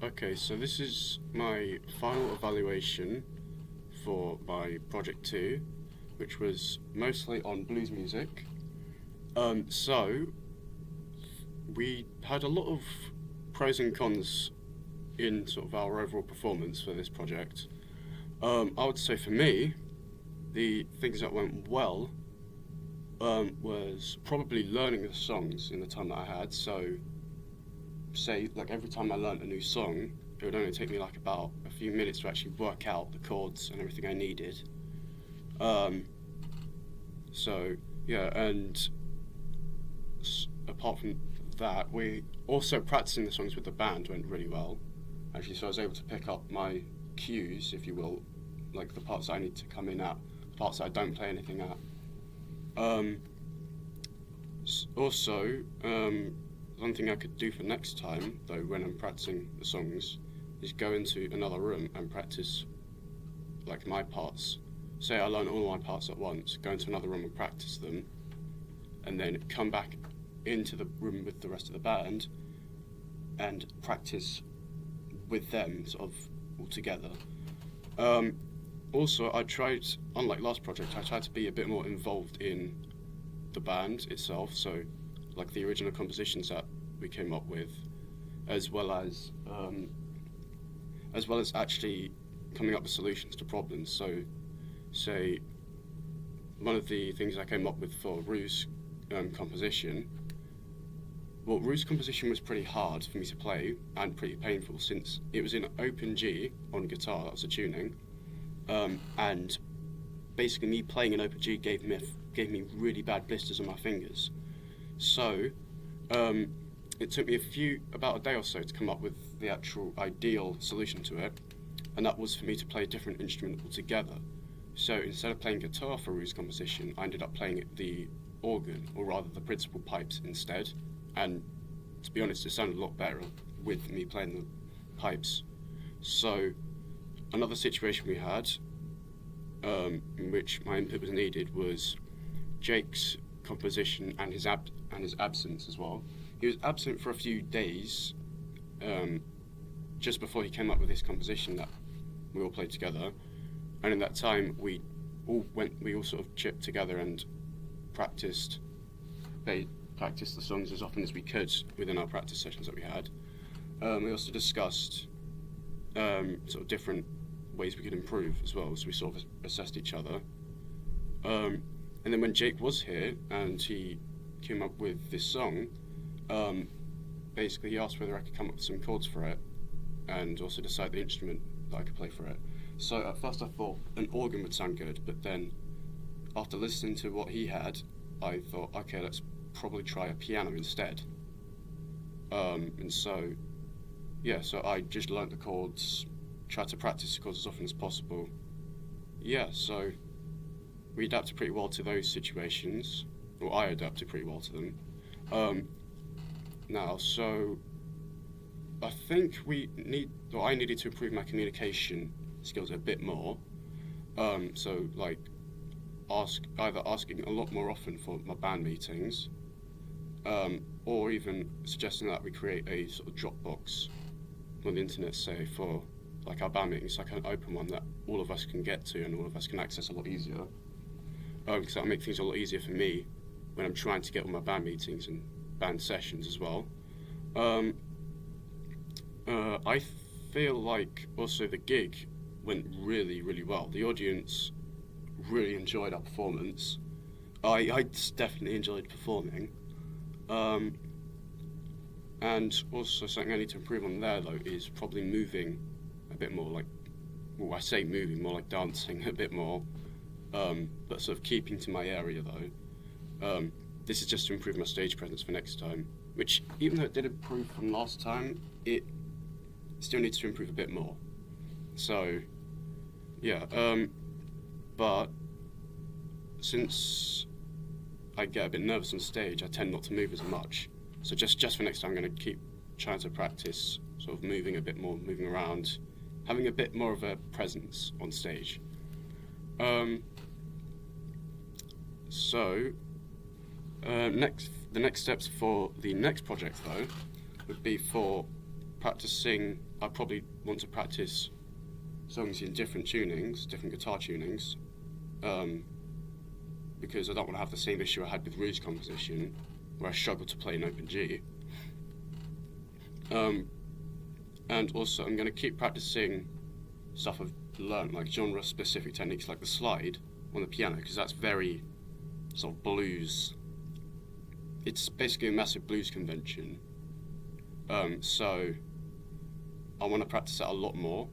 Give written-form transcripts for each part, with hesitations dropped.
Okay, so this is my final evaluation for my project 2, which was mostly on blues music. So we had a lot of pros and cons in sort of our overall performance for this project. I would say for me, the things that went well was probably learning the songs in the time that I had. So, say, like every time I learnt a new song, it would only take me like about a few minutes to actually work out the chords and everything I needed. Um, so, yeah, and apart from that, we also practicing the songs with the band went really well. Actually, so I was able to pick up my cues, if you will, like the parts that I need to come in at, the parts that I don't play anything at. Um, Also, one thing I could do for next time, though, when I'm practicing the songs, is go into another room and practice like my parts. Say I learn all my parts at once, go into another room and practice them, and then come back into the room with the rest of the band and practice with them sort of all together. Um, Also, I tried, unlike last project, I tried to be a bit more involved in the band itself, so like the original compositions that we came up with, as well as actually coming up with solutions to problems. So, say one of the things I came up with for Rue's composition. Well, Rue's composition was pretty hard for me to play and pretty painful since it was in open G on guitar. That was the tuning, and basically me playing an open G gave me really bad blisters on my fingers. So it took me about a day or so to come up with the actual ideal solution to it, and that was for me to play a different instrument altogether. So instead of playing guitar for Rue's composition, I ended up playing the organ, or rather the principal pipes instead. And to be honest, it sounded a lot better with me playing the pipes. So another situation we had, in which my input was needed, was Jake's composition and his absence as well. He was absent for a few days, just before he came up with this composition that we all played together. And in that time, we all sort of chipped together and practiced practiced the songs as often as we could within our practice sessions that we had. We also discussed sort of different ways we could improve as well, so we sort of assessed each other. And then when Jake was here and he came up with this song, basically he asked whether I could come up with some chords for it and also decide the instrument that I could play for it. So at first I thought an organ would sound good, but then after listening to what he had, I thought, okay, let's probably try a piano instead. And so, yeah, so I just learnt the chords, tried to practice the chords as often as possible. Yeah, so we adapted pretty well to those situations, or I adapted pretty well to them. Now, so I think I needed to improve my communication skills a bit more. So like either asking a lot more often for my band meetings, or even suggesting that we create a sort of Dropbox on the internet, say, for like our band meetings, like an open one that all of us can get to and all of us can access a lot easier. Because that'll make things a lot easier for me when I'm trying to get all my band meetings and band sessions as well. I feel like also the gig went really, really well. The audience really enjoyed our performance. I definitely enjoyed performing. And also something I need to improve on there though is probably moving a bit more, like, well, I say moving, more like dancing a bit more, but sort of keeping to my area though. This is just to improve my stage presence for next time, which even though it did improve from last time, it still needs to improve a bit more. So, yeah, but since I get a bit nervous on stage, I tend not to move as much. So just for next time, I'm going to keep trying to practice sort of moving a bit more, moving around, having a bit more of a presence on stage. The next steps for the next project though would be for I probably want to practice songs in different tunings, different guitar tunings, because I don't want to have the same issue I had with Ruse composition, where I struggled to play an open G. And also, I'm going to keep practicing stuff I've learned, like genre-specific techniques like the slide on the piano, because that's very sort of blues. It's basically a massive blues convention. So I want to practice that a lot more.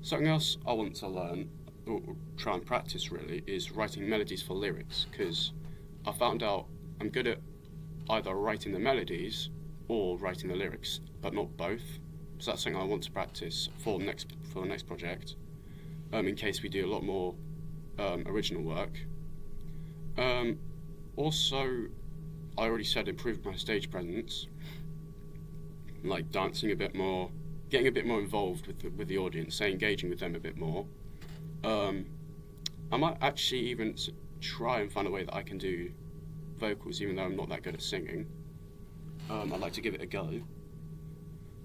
Something else I want to learn, or try and practice really, is writing melodies for lyrics, because I found out I'm good at either writing the melodies or writing the lyrics, but not both. So that's something I want to practice for the next project, in case we do a lot more original work. Also, I already said improve my stage presence, like dancing a bit more, getting a bit more involved with the audience, say engaging with them a bit more. I might actually even try and find a way that I can do vocals, even though I'm not that good at singing. I'd like to give it a go.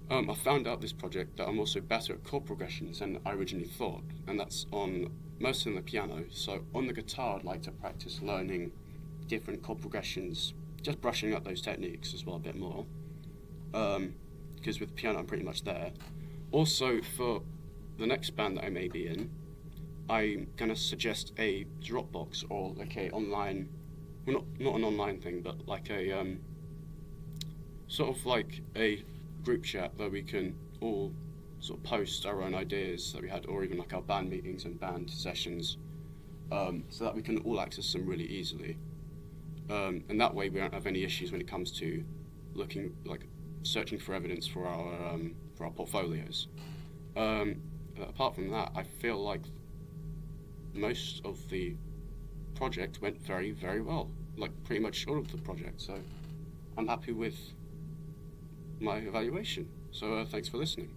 I found out this project that I'm also better at chord progressions than I originally thought, and that's mostly on the piano. So on the guitar, I'd like to practice learning different chord progressions, just brushing up those techniques as well a bit more, because with the piano I'm pretty much there. Also, for the next band that I may be in, I'm going to suggest a Dropbox, or like a online, well, not an online thing, but like a sort of like a group chat where we can all sort of post our own ideas that we had, or even like our band meetings and band sessions, so that we can all access them really easily. And that way we don't have any issues when it comes to searching for evidence for our portfolios. Apart from that, I feel like most of the project went very, very well. Like pretty much all of the project. So I'm happy with my evaluation. So thanks for listening.